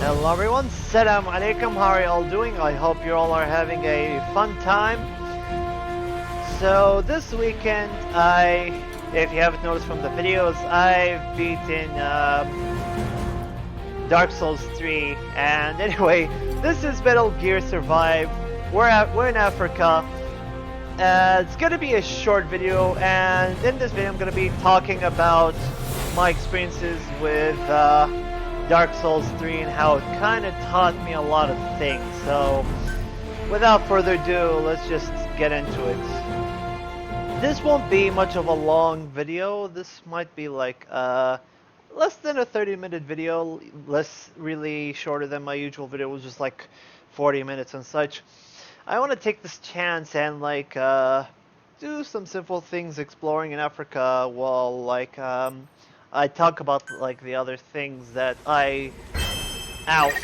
Hello everyone, Salam Alaikum, how are you all doing? I hope you all are having a fun time. So this weekend, if you haven't noticed from the videos, I've beaten Dark Souls 3. And anyway, this is Metal Gear Survive. We're in Africa. It's gonna be a short video, and in this video I'm gonna be talking about my experiences with Dark Souls 3 and how it kind of taught me a lot of things. So without further ado, let's just get into it. This won't be much of a long video. This might be like less than a 30-minute video, really shorter than my usual video, was just like 40 minutes and such. I want to take this chance and like do some simple things exploring in Africa while like I talk about like the other things that my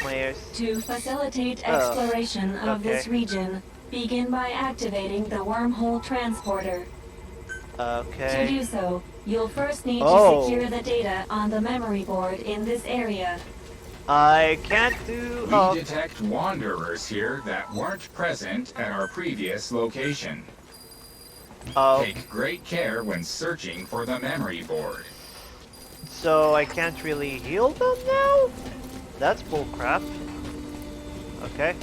ears. To facilitate exploration of this region, begin by activating the wormhole transporter. Okay. To do so, you'll first need to secure the data on the memory board in this area. I can't do... We detect wanderers here that weren't present at our previous location. Take great care when searching for the memory board. So I can't really heal them now? That's bullcrap. Okay.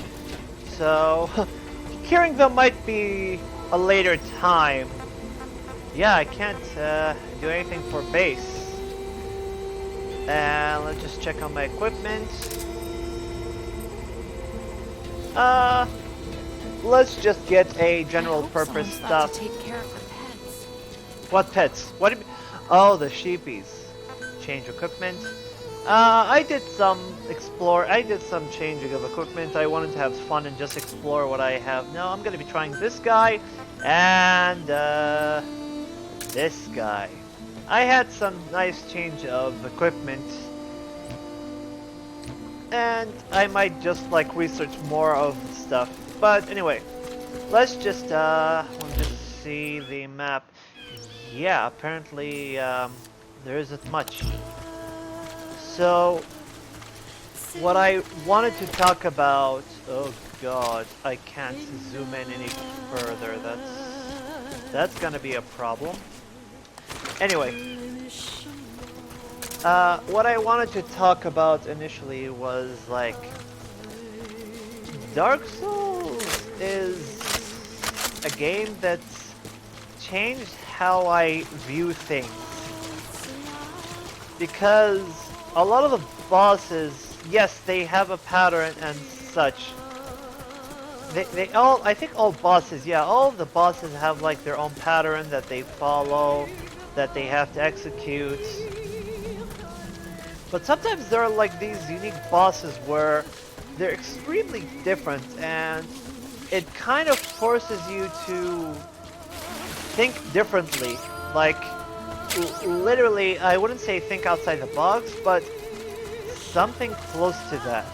So, curing them might be a later time. Yeah, I can't do anything for base. And let's just check on my equipment. Let's just get a general purpose stuff. Take care of the pets. What pets? What do you mean? Oh, the sheepies. Change equipment. I did some changing of equipment. I wanted to have fun and just explore what I have. No, I'm gonna be trying this guy and this guy. I had some nice change of equipment, and I might just like research more of stuff. But anyway, let's just see the map. Yeah, apparently there isn't much. So what I wanted to talk about, oh god, I can't zoom in any further. That's gonna be a problem. Anyway, what I wanted to talk about initially was like Dark Souls is a game that's changed how I view things, because a lot of the bosses, yes, they have a pattern and such. I think all bosses, yeah, all of the bosses have like their own pattern that they follow, that they have to execute. But sometimes there are like these unique bosses where they're extremely different, and it kind of forces you to think differently. Like, literally, I wouldn't say think outside the box, but something close to that.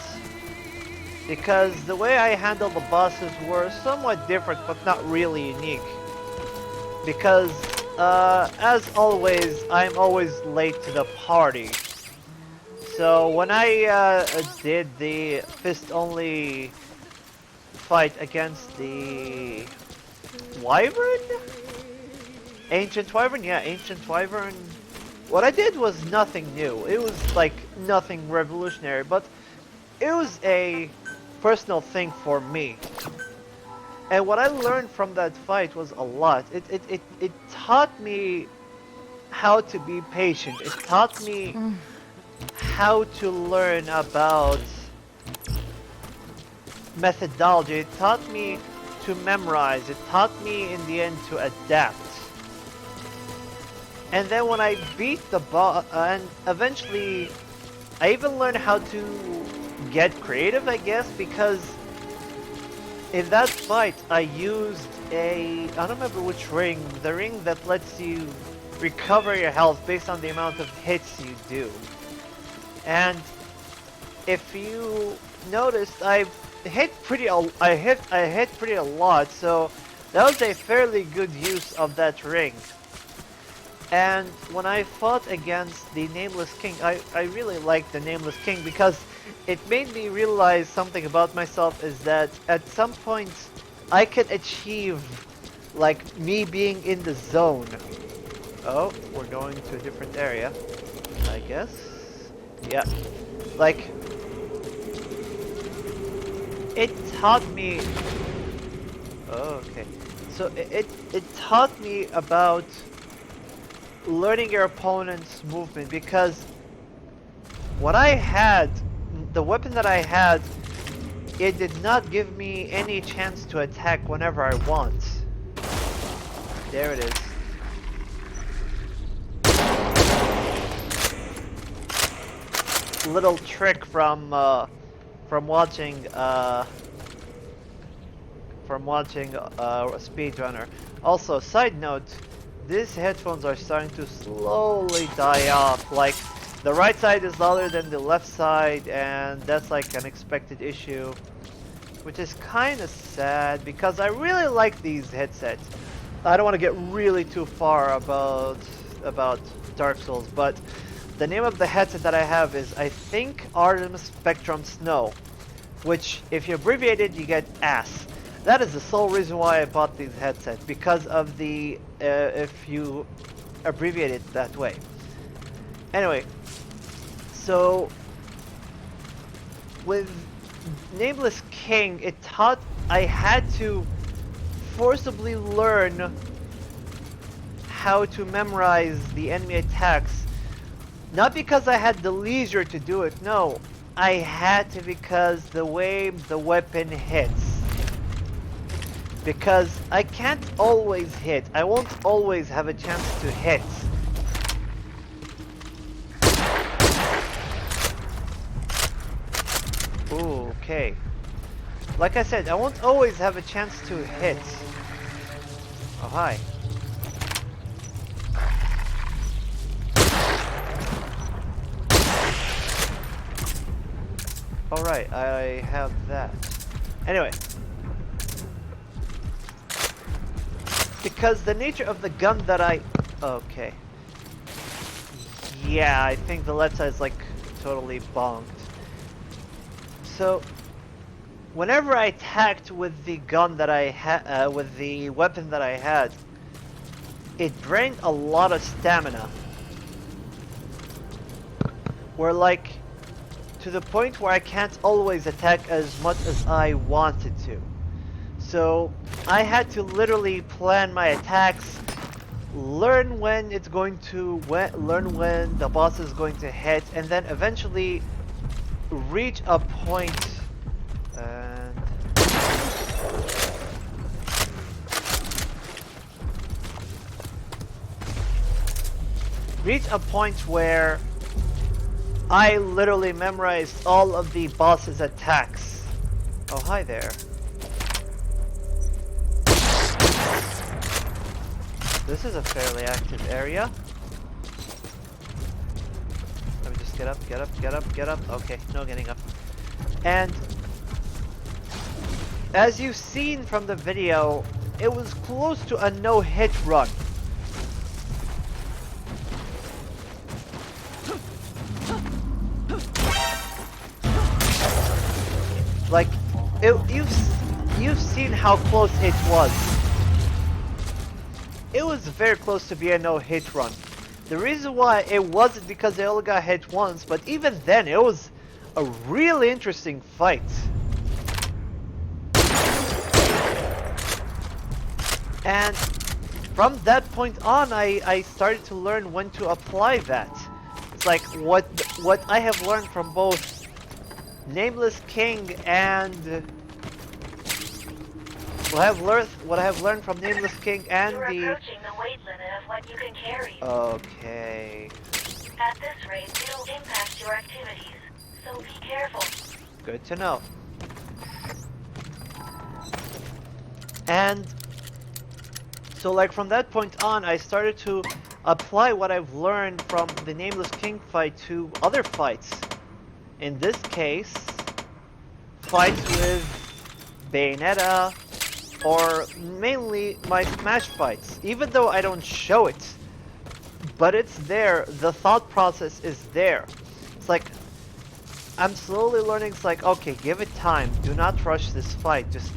Because the way I handled the bosses were somewhat different, but not really unique. Because, as always, I'm always late to the party. So when I did the fist-only fight against the Wyvern? Ancient Wyvern? Yeah, Ancient Wyvern. What I did was nothing new. It was like nothing revolutionary, but it was a personal thing for me. And what I learned from that fight was a lot. It taught me how to be patient. It taught me how to learn about methodology. It taught me to memorize. It taught me in the end to adapt. And then when I beat the boss, and eventually I even learned how to get creative, I guess, because in that fight I used I don't remember which ring, the ring that lets you recover your health based on the amount of hits you do. And if you noticed, I hit pretty a lot, so that was a fairly good use of that ring. And when I fought against the Nameless King, I really liked the Nameless King because it made me realize something about myself, is that at some point I can achieve like me being in the zone. Oh, we're going to a different area, I guess. Yeah, like it taught me. Oh, okay, so it taught me about learning your opponent's movement, because what I had, the weapon that I had, it did not give me any chance to attack whenever I want. There it is. Little trick from watching a speedrunner. Also, side note, these headphones are starting to slowly die off. Like, the right side is louder than the left side, and that's like an expected issue, which is kind of sad because I really like these headsets. I don't want to get really too far about Dark Souls, but the name of the headset that I have is, I think, Artem Spectrum Snow, which, if you abbreviate it, you get ASS. That is the sole reason why I bought these headsets, because of the, if you abbreviate it that way. Anyway, so with Nameless King, it taught I had to forcibly learn how to memorize the enemy attacks. Not because I had the leisure to do it, no. I had to, because the way the weapon hits. Because I can't always hit. I won't always have a chance to hit. Ooh, okay. Like I said, I won't always have a chance to hit. Oh, hi. Alright, I have that. Anyway. Because the nature of the gun that I... Okay. Yeah, I think the left side's like totally bonked. So, whenever I attacked with the gun that I had, with the weapon that I had, it drained a lot of stamina. Where like, to the point where I can't always attack as much as I wanted to. So I had to literally plan my attacks, learn when it's going to, learn when the boss is going to hit, and then eventually reach a point and where I literally memorized all of the boss's attacks. Oh, hi there. This is a fairly active area. Let me just get up, get up, get up, get up. Okay, no getting up. And as you've seen from the video, it was close to a no-hit run. Like, you've seen how close it was. It was very close to be a no-hit run. The reason why it wasn't because they only got hit once, but even then it was a really interesting fight. And from that point on, I started to learn when to apply that. It's like what I have learned from both Nameless King and what I have learned from Nameless King and You're approaching the weight limit of what you can carry. Okay. At this rate, it'll impact your activities, so be careful. Good to know. And so like from that point on, I started to apply what I've learned from the Nameless King fight to other fights. In this case, fights with Bayonetta, or mainly my Smash fights. Even though I don't show it, but it's there. The thought process is there. It's like, I'm slowly learning. It's like, okay, give it time. Do not rush this fight. Just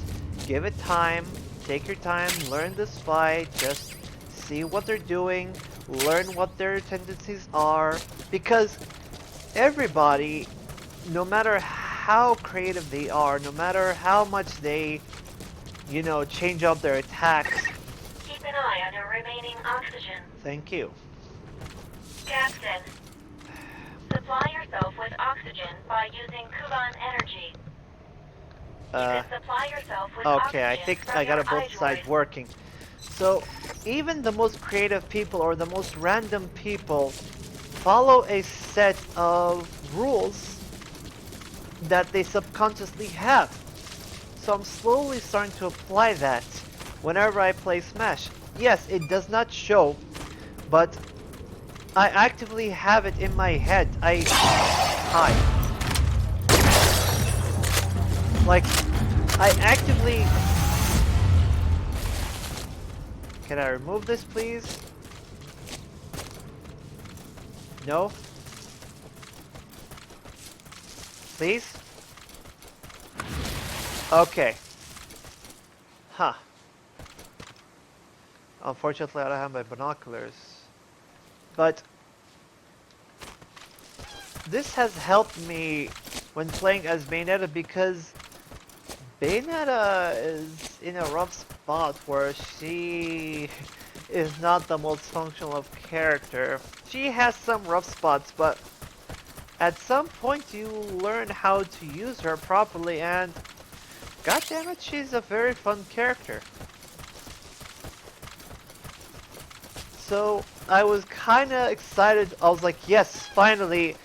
give it time. Take your time. Learn this fight. Just see what they're doing. Learn what their tendencies are. Because everybody, no matter how creative they are, no matter how much they, you know, change up their attacks. Keep an eye on your remaining oxygen. Thank you. Captain, supply yourself with oxygen by using Kuban energy. You can supply yourself with okay, I oxygen think from I got your both sides working. So, even the most creative people or the most random people follow a set of rules that they subconsciously have. So I'm slowly starting to apply that whenever I play Smash. Yes, it does not show, but I actively have it in my head. Hi. Like, I actively... Can I remove this, please? No? Please? Okay. Huh. Unfortunately, I don't have my binoculars. But this has helped me when playing as Bayonetta because Bayonetta is in a rough spot where she is not the most functional of character. She has some rough spots, but at some point you learn how to use her properly, and goddammit, she's a very fun character. So I was kinda excited. I was like, yes, finally,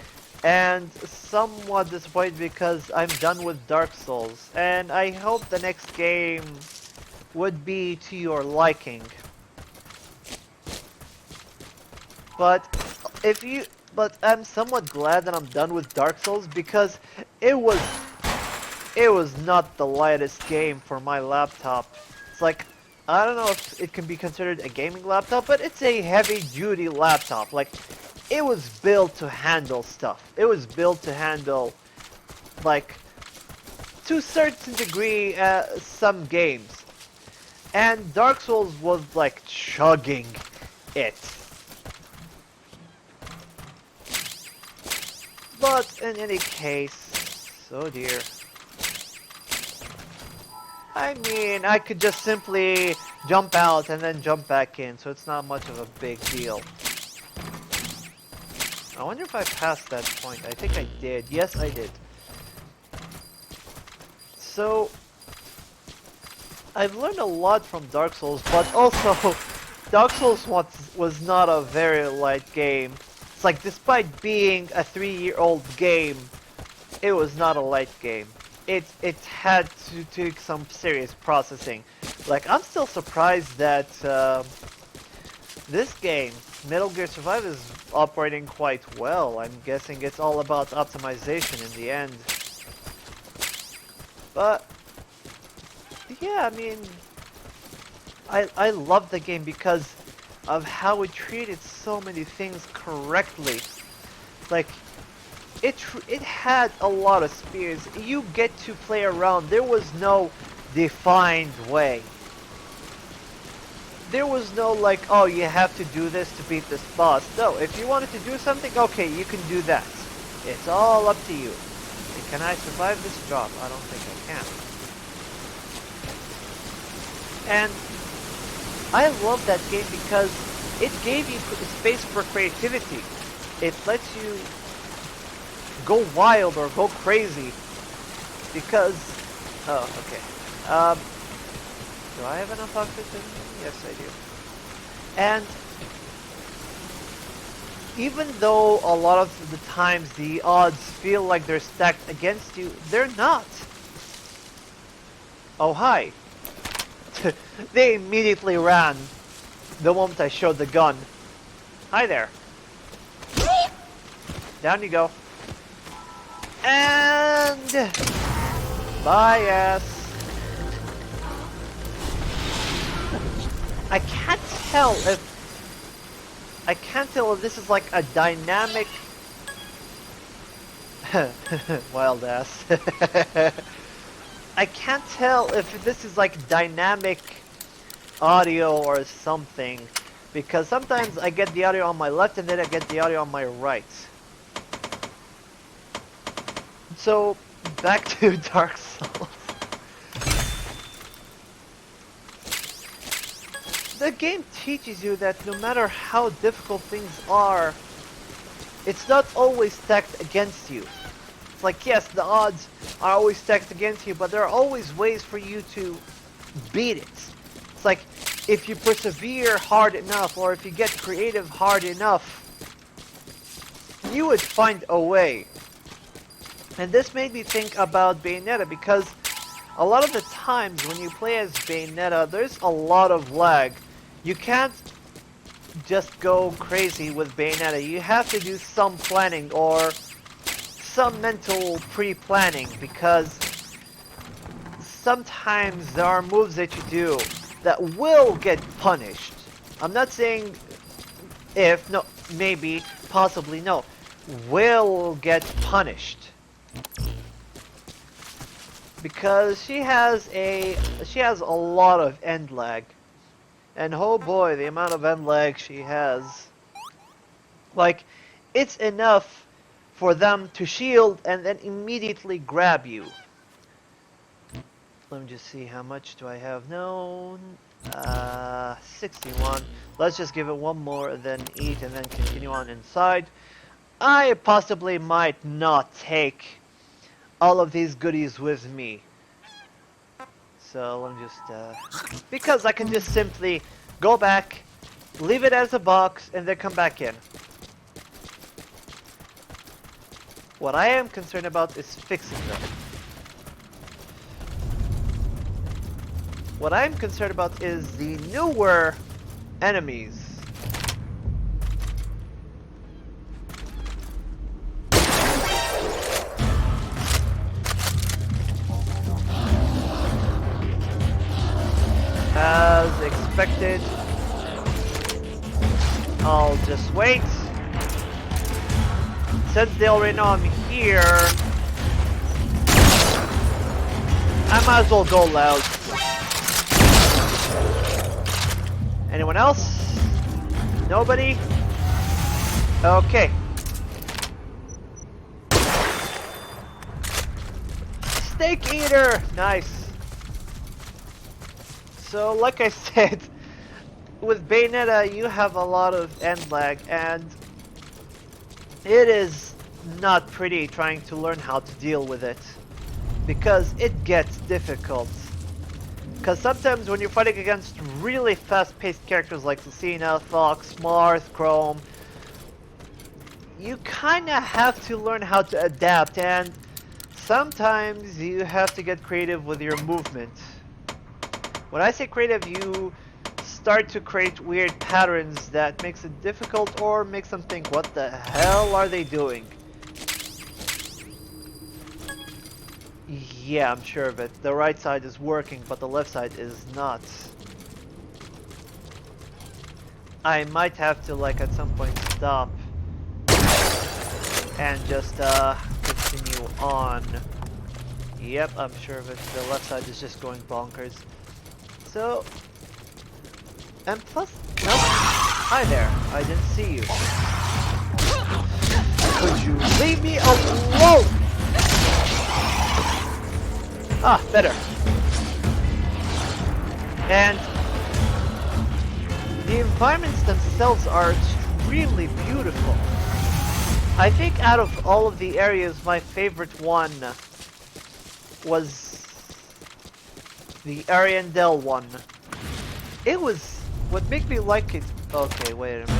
and somewhat disappointed because I'm done with Dark Souls, and I hope the next game would be to your liking. But I'm somewhat glad that I'm done with Dark Souls because it was not the lightest game for my laptop. It's like, I don't know if it can be considered a gaming laptop, but it's a heavy-duty laptop. Like, it was built to handle stuff. It was built to handle, like, to a certain degree, some games. And Dark Souls was, like, chugging it. But in any case, oh dear. I mean, I could just simply jump out and then jump back in, so it's not much of a big deal. I wonder if I passed that point. I think I did. Yes, I did. So, I've learned a lot from Dark Souls, but also, Dark Souls was not a very light game. It's like, despite being a 3-year-old game, it was not a light game. It had to take some serious processing. Like, I'm still surprised that this game, Metal Gear Survive, is operating quite well. I'm guessing it's all about optimization in the end. But yeah, I mean, I love the game because of how it treated so many things correctly. Like, it had a lot of spears. You get to play around. There was no defined way. There was no like, oh, you have to do this to beat this boss. No, if you wanted to do something, okay, you can do that. It's all up to you. And can I survive this drop? I don't think I can. And I love that game because it gave you space for creativity. It lets you go wild or go crazy because okay, do I have enough oxygen? Yes, I do. And even though a lot of the times the odds feel like they're stacked against you, they're not. Oh, hi. They immediately ran the moment I showed the gun. Hi there. Down you go. And bye, ass. I can't tell if I can't tell if this is like a dynamic wild ass. I can't tell if this is like dynamic audio or something, because sometimes I get the audio on my left and then I get the audio on my right. So back to Dark Souls. The game teaches you that no matter how difficult things are, it's not always stacked against you. It's like, yes, the odds are always stacked against you, but there are always ways for you to beat it. It's like, if you persevere hard enough, or if you get creative hard enough, you would find a way. And this made me think about Bayonetta, because a lot of the times when you play as Bayonetta, there's a lot of lag. You can't just go crazy with Bayonetta. You have to do some planning or some mental pre-planning, because sometimes there are moves that you do that will get punished. I'm not saying if, no, maybe, possibly, no, will get punished. Because she has a lot of end lag. And oh boy, the amount of end lag she has. Like, it's enough for them to shield and then immediately grab you. Let me just see, how much do I have? No, 61. Let's just give it one more and then eat and then continue on inside. I possibly might not take all of these goodies with me. So let me just, because I can just simply go back, leave it as a box, and then come back in. What I am concerned about is fixing them. What I am concerned about is the newer enemies. As expected, I'll just wait. Since they already know I'm here, I might as well go loud. Anyone else? Nobody? Okay. Snake Eater! Nice. So, like I said, with Bayonetta, you have a lot of end lag, and it is not pretty trying to learn how to deal with it, because it gets difficult. Because sometimes when you're fighting against really fast-paced characters like Lucina, Fox, Marth, Chrome, you kinda have to learn how to adapt, and sometimes you have to get creative with your movement. When I say creative, you start to create weird patterns that makes it difficult or makes them think, what the hell are they doing? Yeah, I'm sure of it. The right side is working, but the left side is not. I might have to, like, at some point stop and just continue on. Yep, I'm sure of it. The left side is just going bonkers. So, and plus, nope. Hi there, I didn't see you. Could you leave me alone? Ah, better. And the environments themselves are extremely beautiful. I think out of all of the areas, my favorite one was the Ariandel one. It was, what made me like it, okay, wait a minute.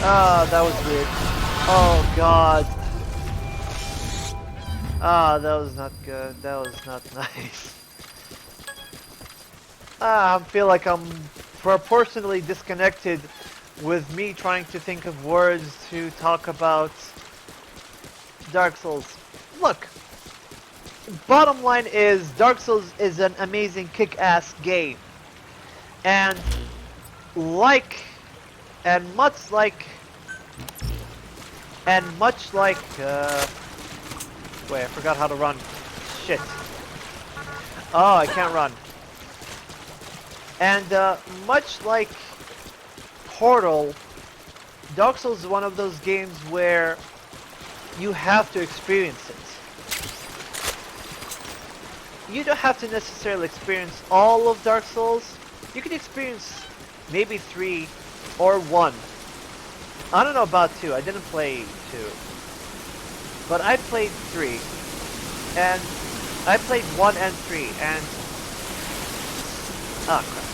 Ah, that was weird. Oh god. Ah, that was not good. That was not nice. I feel like I'm proportionally disconnected with me trying to think of words to talk about Dark Souls. Look, bottom line is Dark Souls is an amazing kick-ass game. And like, and much like, wait, I forgot how to run. Shit. Oh, I can't run. And much like Portal, Dark Souls is one of those games where you have to experience it. You don't have to necessarily experience all of Dark Souls. You can experience maybe 3 or 1. I don't know about 2. I didn't play 2. But I played 3. And I played 1 and 3. And... oh, crap.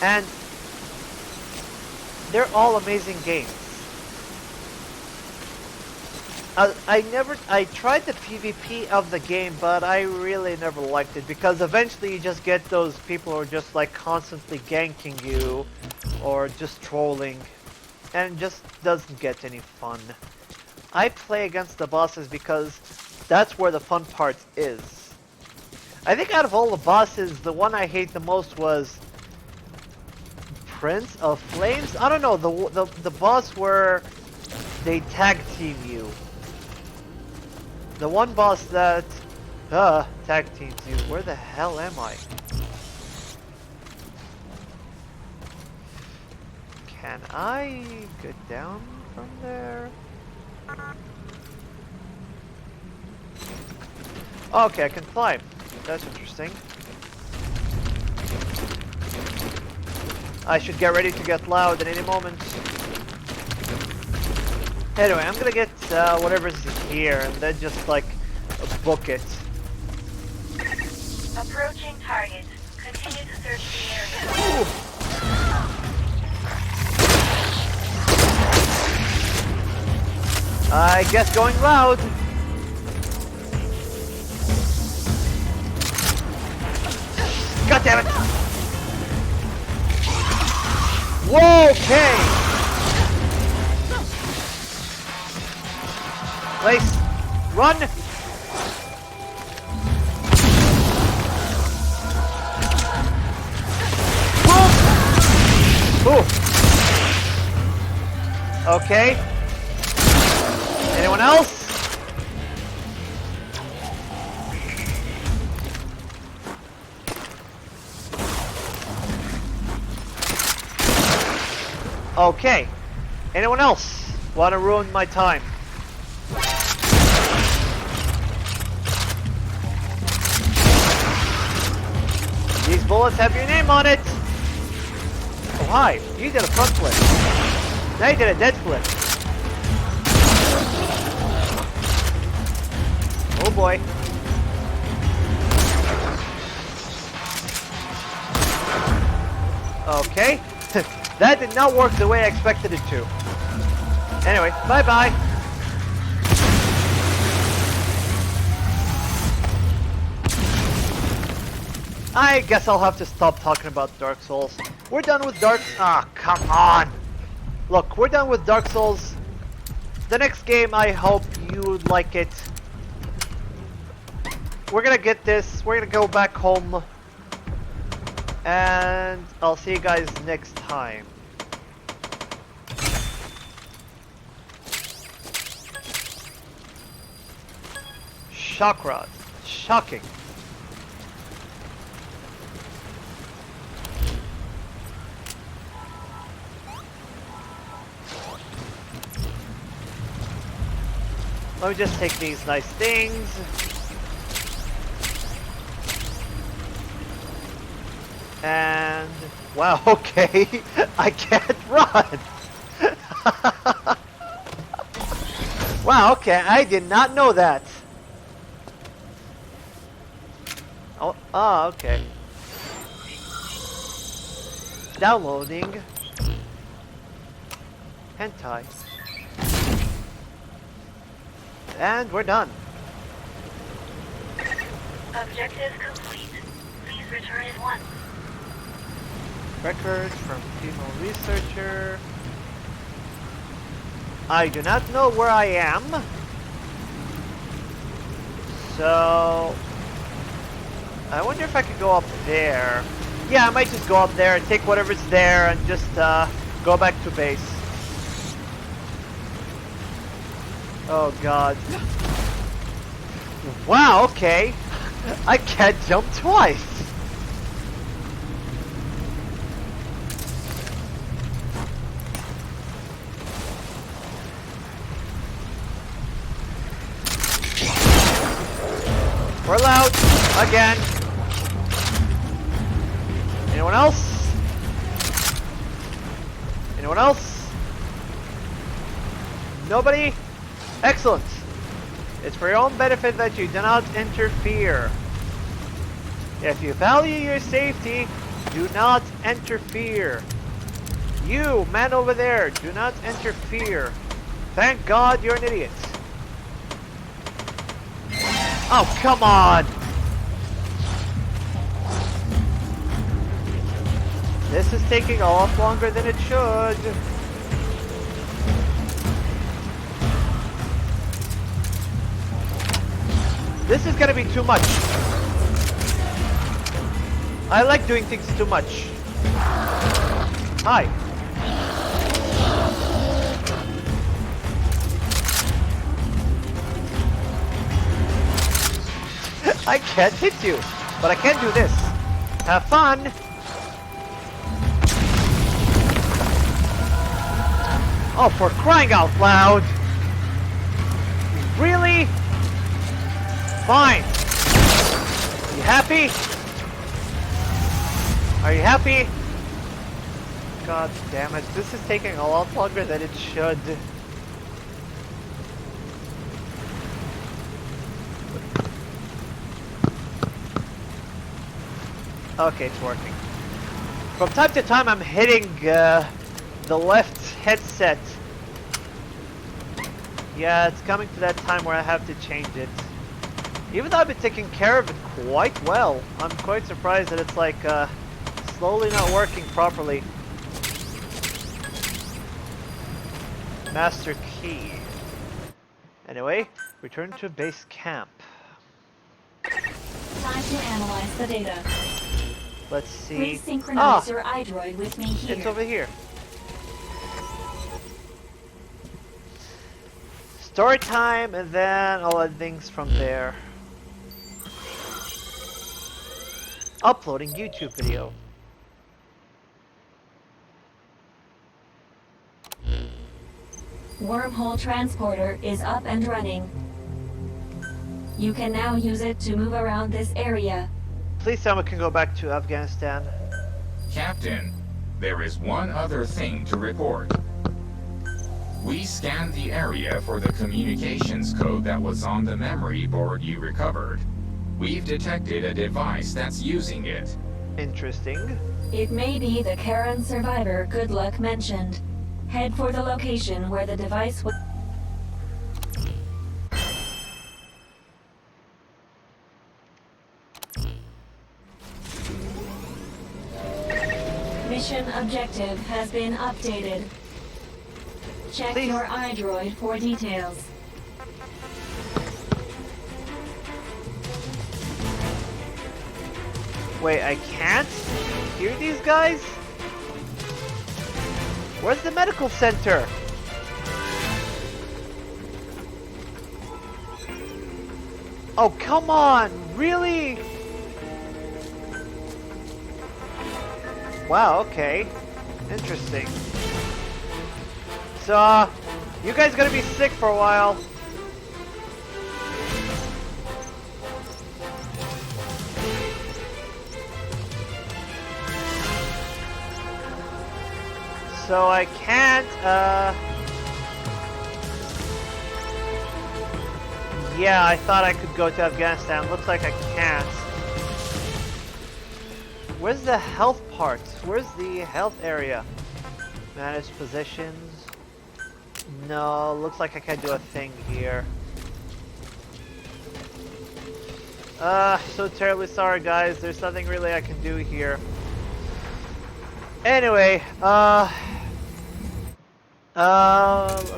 And they're all amazing games. I tried the PvP of the game, but I really never liked it because eventually you just get those people who are just like constantly ganking you or just trolling, and it just doesn't get any fun. I play against the bosses because that's where the fun part is. I think out of all the bosses, the one I hate the most was Prince of Flames? I don't know, the boss where they tag team you. The one boss that tag teams you. Where the hell am I? Can I get down from there? Okay, I can climb. That's interesting. I should get ready to get loud at any moment. Anyway, I'm gonna get whatever's here and then just like book it. Approaching target. Continue to search the area. Ooh. I guess going loud. God damn it! Whoa, okay! Place, run! Ooh. Okay. Anyone else? Okay. Anyone else want to ruin my time? These bullets have your name on it. Oh hi, you did a front flip. Now you did a dead flip. Oh boy. Okay. That did not work the way I expected it to. Anyway, bye-bye. I guess I'll have to stop talking about Dark Souls. We're done with ah, come on! Look, we're done with Dark Souls. The next game, I hope you like it. We're gonna get this, we're gonna go back home. And I'll see you guys next time. Shock rod. Shocking. Let me just take these nice things. And wow, okay, I can't run. Wow, okay, I did not know that. Oh, okay. Downloading. Hentai. And we're done. Objective complete. Please return at once. Records from female researcher. I do not know where I am. So I wonder if I could go up there. Yeah, I might just go up there and take whatever's there and just go back to base. Oh god. Wow, okay. I can't jump twice. We're loud again. Anyone else? Anyone else? Nobody? Excellent. It's for your own benefit that you do not interfere. If you value your safety, do not interfere. You, man over there, do not interfere. Thank God you're an idiot. Oh, come on! This is taking a lot longer than it should. This is gonna be too much. I like doing things too much. Hi. I can't hit you, but I can do this. Have fun. Oh, for crying out loud. Really? Fine. You happy? Are you happy? God damn it. This is taking a lot longer than it should. Okay, it's working. From time to time I'm hitting the left headset. Yeah, it's coming to that time where I have to change it. Even though I've been taking care of it quite well, I'm quite surprised that it's like slowly not working properly. Master key. Anyway, return to base camp. Time to analyze the data. Let's see. Please synchronize your iDroid with me here. It's over here. Story time, and then I'll add things from there. Uploading YouTube video. Wormhole transporter is up and running. You can now use it to move around this area. Please tell me we can go back to Afghanistan. Captain, there is one other thing to report. We scanned the area for the communications code that was on the memory board you recovered. We've detected a device that's using it. Interesting. It may be the Karen survivor Good Luck mentioned. Head for the location where the device was. Mission objective has been updated. Check Please. your iDroid for details. Wait, I can't hear these guys? Where's the medical center? Oh, come on! Really? Wow, okay. Interesting. So, you guys gonna be sick for a while. So I can't, yeah, I thought I could go to Afghanistan. Looks like I can't. Where's the health part? Where's the health area? Manage positions. No, looks like I can't do a thing here. So terribly sorry guys, there's nothing really I can do here. Anyway, I'm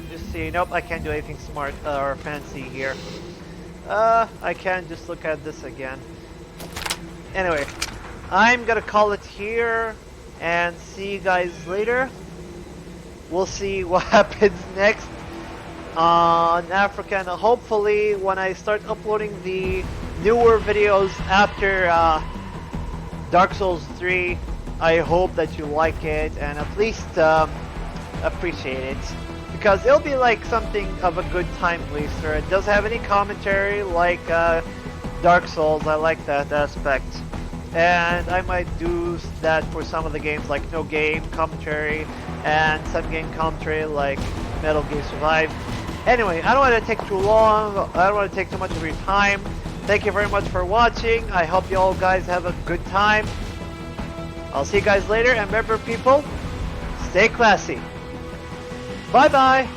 just seeing, nope, I can't do anything smart or fancy here. I can just look at this again. Anyway, I'm gonna call it here and see you guys later. We'll see what happens next on Africa, and hopefully when I start uploading the newer videos after Dark Souls 3, I hope that you like it and at least appreciate it, because it'll be like something of a good time waster. It doesn't have any commentary like Dark Souls. I like that aspect, and I might do that for some of the games, like no game commentary and some game commentary like Metal Gear Survive. Anyway, I don't want to take too long, I don't want to take too much of your time. Thank you very much for watching. I hope you all guys have a good time. I'll see you guys later, and remember people, stay classy. Bye bye!